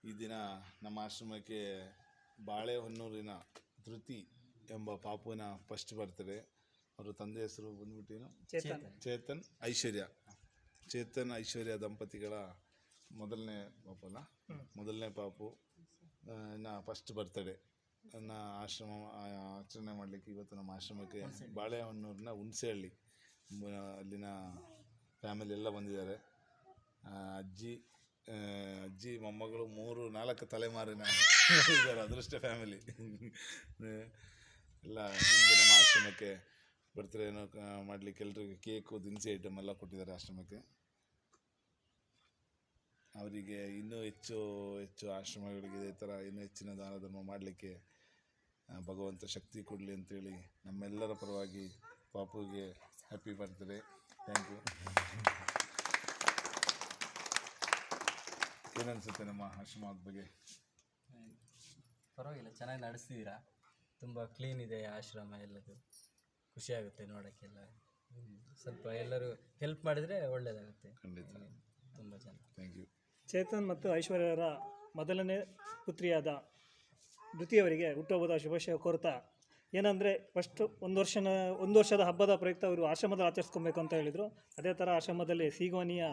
ಈ ದಿನ ನಮ್ಮ ಆಶ್ರಮಕ್ಕೆ ಬಾಳೆಹೊನ್ನೂರಿನ ಧೃತಿ ಎಂಬ ಪಾಪುವಿನ ಫಸ್ಟ್ ಬರ್ತ್ಡೇ. ಅವರ ತಂದೆ ಹೆಸರು ಬಂದ್ಬಿಟ್ಟೇನು? ಚೇತನ್ ಐಶ್ವರ್ಯ ದಂಪತಿಗಳ ಮೊದಲನೇ ಪಾಪು ಫಸ್ಟ್ ಬರ್ತ್ಡೇ ಆಶ್ರಮ ಆಚರಣೆ ಮಾಡಲಿಕ್ಕೆ ಇವತ್ತು ನಮ್ಮ ಆಶ್ರಮಕ್ಕೆ ಬಾಳೆಹೊನ್ನೂರಿನ ಹುಣಸೆಹಳ್ಳಿ ಅಲ್ಲಿನ ಫ್ಯಾಮಿಲಿ ಎಲ್ಲ ಬಂದಿದ್ದಾರೆ. ಅಜ್ಜಿ ಮೊಮ್ಮಗಳು 3-4 ತಲೆಮಾರಿನ ಇದ್ದಾರೆ. ಅದೃಷ್ಟ ಫ್ಯಾಮಿಲಿ ಎಲ್ಲ ಹಿಂದೆ ನಮ್ಮ ಆಶ್ರಮಕ್ಕೆ ಬರ್ತ್ಡೇನೋ ಮಾಡಲಿಕ್ಕೆ ಎಲ್ರಿಗೂ ಕೇಕು ದಿನಸಿ ಐಟಮ್ ಎಲ್ಲ ಕೊಟ್ಟಿದ್ದಾರೆ ಆಶ್ರಮಕ್ಕೆ. ಅವರಿಗೆ ಇನ್ನೂ ಹೆಚ್ಚು ಆಶ್ರಮಗಳಿಗೆ ಇದೇ ಥರ ಇನ್ನೂ ಹೆಚ್ಚಿನ ದಾನ ಧರ್ಮ ಮಾಡಲಿಕ್ಕೆ ಭಗವಂತ ಶಕ್ತಿ ಕೊಡಲಿ ಅಂತೇಳಿ ನಮ್ಮೆಲ್ಲರ ಪರವಾಗಿ ಪಾಪುಗೆ ಹ್ಯಾಪಿ ಬರ್ತ್ಡೇ. Thank you. ಏನನ್ಸುತ್ತೆ ನಮ್ಮ ಆಶ್ರಮದ ಬಗ್ಗೆ? ಪರವಾಗಿಲ್ಲ, ಚೆನ್ನಾಗಿ ನಡೆಸ್ತಿದ್ದೀರಾ. ತುಂಬ ಕ್ಲೀನ್ ಇದೆ ಆಶ್ರಮ, ಎಲ್ಲದು ಖುಷಿಯಾಗುತ್ತೆ ನೋಡೋಕ್ಕೆಲ್ಲ. ಸ್ವಲ್ಪ ಎಲ್ಲರೂ ಹೆಲ್ಪ್ ಮಾಡಿದರೆ ಒಳ್ಳೆಯದಾಗುತ್ತೆ. ಖಂಡಿತ. ತುಂಬ ಚೆನ್ನಾಗಿ. Thank you. ಚೇತನ್ ಮತ್ತು ಐಶ್ವರ್ಯರ ಮೊದಲನೇ ಪುತ್ರಿಯಾದ ಧೃತಿಯವರಿಗೆ ಹುಟ್ಟುಹಬ್ಬದ ಶುಭಾಶಯ ಕೋರ್ತಾ, ಏನಂದರೆ ಫಸ್ಟ್ ಒಂದು ವರ್ಷದ ಹಬ್ಬದ ಪ್ರಯುಕ್ತ ಅವರು ಆಶ್ರಮದಲ್ಲಿ ಆಚರಿಸ್ಕೊಬೇಕು ಅಂತ ಹೇಳಿದರು. ಅದೇ ಥರ ಆಶ್ರಮದಲ್ಲಿ ಸೀಗೋನಿಯ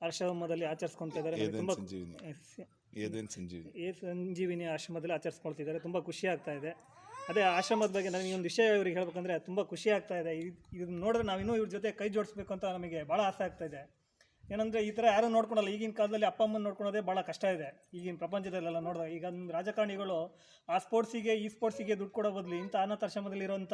ಆಶ್ರಮದಲ್ಲಿ ಆಚರಿಸ್ಕೊತಾ ಇದ್ದಾರೆ. ತುಂಬ ಸಂಜೀವಿನಿ ಆಶ್ರಮದಲ್ಲಿ ಆಚರಿಸ್ಕೊಳ್ತಿದ್ದಾರೆ. ತುಂಬ ಖುಷಿ ಆಗ್ತಾ ಇದೆ. ಅದೇ ಆಶ್ರಮದ ಬಗ್ಗೆ ನನಗೆ ಒಂದು ವಿಷಯ ಇವ್ರಿಗೆ ಹೇಳ್ಬೇಕಂದ್ರೆ ತುಂಬ ಖುಷಿ ಆಗ್ತಾ ಇದೆ. ಇದನ್ನು ನೋಡಿದ್ರೆ ನಾವಿನ್ನೂ ಇವ್ರ ಜೊತೆ ಕೈ ಜೋಡಿಸ್ಬೇಕು ಅಂತ ನಮಗೆ ಭಾಳ ಆಸೆ ಆಗ್ತಾ ಇದೆ. ಏನಂದರೆ ಈ ಥರ ಯಾರೂ ನೋಡ್ಕೊಳಲ್ಲ. ಈಗಿನ ಕಾಲದಲ್ಲಿ ಅಪ್ಪ ಅಮ್ಮನ ನೋಡ್ಕೊಳೋದೇ ಭಾಳ ಕಷ್ಟ ಇದೆ ಈಗಿನ ಪ್ರಪಂಚದಲ್ಲೆಲ್ಲ ನೋಡಿದಾಗ. ಈಗ ರಾಜಕಾರಣಿಗಳು ಈ ಸ್ಪೋರ್ಟ್ಸಿಗೆ ದುಡ್ಡು ಕೊಡೋ ಬದಲು ಇಂಥ ಅನಾಥಾಶ್ರಮದಲ್ಲಿರೋಂಥ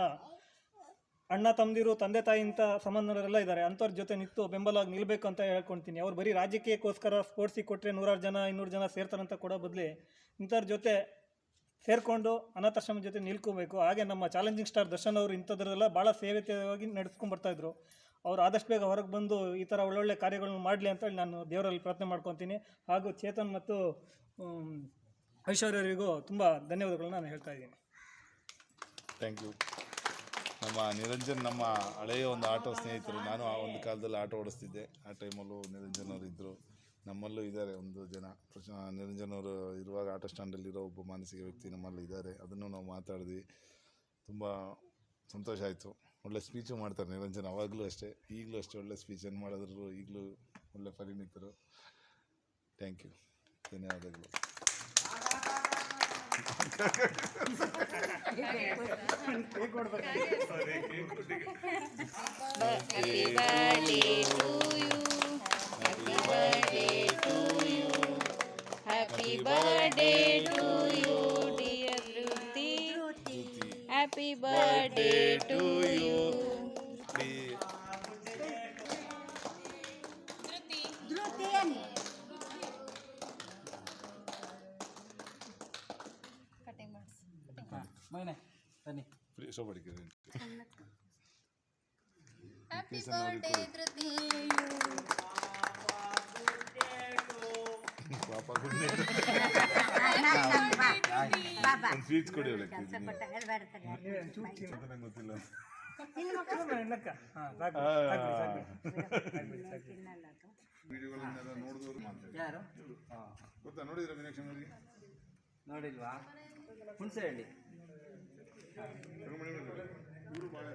ಅಣ್ಣ ತಮ್ಮದಿರು ತಂದೆ ತಾಯಿ ಇಂಥ ಸಂಬಂಧರೆಲ್ಲ ಇದ್ದಾರೆ. ಅಂಥವ್ರ ಜೊತೆ ನಿಂತು ಬೆಂಬಲವಾಗಿ ನಿಲ್ಲಬೇಕು ಅಂತ ಹೇಳ್ಕೊಳ್ತೀನಿ. ಅವ್ರು ಬರೀ ರಾಜಕೀಯಕ್ಕೋಸ್ಕರ ಸ್ಪೋರ್ಟ್ಸಿಗೆ ಕೊಟ್ಟರೆ 100 ಜನ 200 ಜನ ಸೇರ್ತಾರಂತ ಕೊಡೋ ಬದಲು ಇಂಥವ್ರ ಜೊತೆ ಸೇರಿಕೊಂಡು ಅನಾಥಾಶ್ರಮದ ಜೊತೆ ನಿಲ್ಕೋಬೇಕು. ಹಾಗೆ ನಮ್ಮ ಚಾಲೆಂಜಿಂಗ್ ಸ್ಟಾರ್ ದರ್ಶನ್ ಅವರು ಇಂಥದ್ರೆಲ್ಲ ಭಾಳ ಸೇವೆವಾಗಿ ನಡೆಸ್ಕೊಂಡ್ಬರ್ತಾಯಿದ್ರು. ಅವ್ರು ಆದಷ್ಟು ಬೇಗ ಹೊರಗೆ ಬಂದು ಈ ಥರ ಒಳ್ಳೊಳ್ಳೆ ಕಾರ್ಯಗಳನ್ನ ಮಾಡಲಿ ಅಂತೇಳಿ ನಾನು ದೇವರಲ್ಲಿ ಪ್ರಾರ್ಥನೆ ಮಾಡ್ಕೊತೀನಿ. ಹಾಗೂ ಚೇತನ್ ಮತ್ತು ಐಶ್ವರ್ಯರಿಗೂ ತುಂಬ ಧನ್ಯವಾದಗಳನ್ನ ನಾನು ಹೇಳ್ತಾ ಇದ್ದೀನಿ. Thank you. ನಮ್ಮ ನಿರಂಜನ್ ನಮ್ಮ ಹಳೆಯ ಒಂದು ಆಟೋ ಸ್ನೇಹಿತರು. ನಾನು ಆ ಒಂದು ಕಾಲದಲ್ಲಿ ಆಟೋ ಓಡಿಸ್ತಿದ್ದೆ. ಆ ಟೈಮಲ್ಲೂ ನಿರಂಜನ್ ಅವರು ಇದ್ದರು. ನಮ್ಮಲ್ಲೂ ಇದ್ದಾರೆ ಒಂದು ಜನ. ನಿರಂಜನ್ ಅವರು ಇರುವಾಗ ಆಟೋ ಸ್ಟ್ಯಾಂಡಲ್ಲಿರೋ ಒಬ್ಬ ಮಾನಸಿಕ ವ್ಯಕ್ತಿ ನಮ್ಮಲ್ಲೂ ಇದ್ದಾರೆ. ಅದನ್ನು ನಾವು ಮಾತಾಡಿದ್ವಿ. ತುಂಬ ಸಂತೋಷ ಆಯಿತು. ಒಳ್ಳೆ ಸ್ಪೀಚು ಮಾಡ್ತಾರೆ ನಿರಂಜನ್. ಅವಾಗಲೂ ಅಷ್ಟೇ, ಈಗಲೂ ಅಷ್ಟೇ ಒಳ್ಳೆ ಸ್ಪೀಚ್ ಏನು ಮಾಡಿದ್ರು. ಈಗಲೂ ಒಳ್ಳೆ ಪರಿಣಿತರು. Thank you. ಧನ್ಯವಾದಗಳು. Happy birthday to you, dear Dhruti. Happy birthday to you. Dhruti. Cutting boards. ಮೈನೆ ಬನ್ನಿ. Happy birthday, Dhruti. ಸ್ವೀಟ್ಸ್ ಕೊಡಿ. ಗೊತ್ತಾ? ನೋಡಿದ್ರೆ ಮೀನಾಕ್ಷಿ ನೋಡಿಲ್ವಾ? ಹುಣಸೆಹಳ್ಳಿ ಊರು ಬಾಳೆ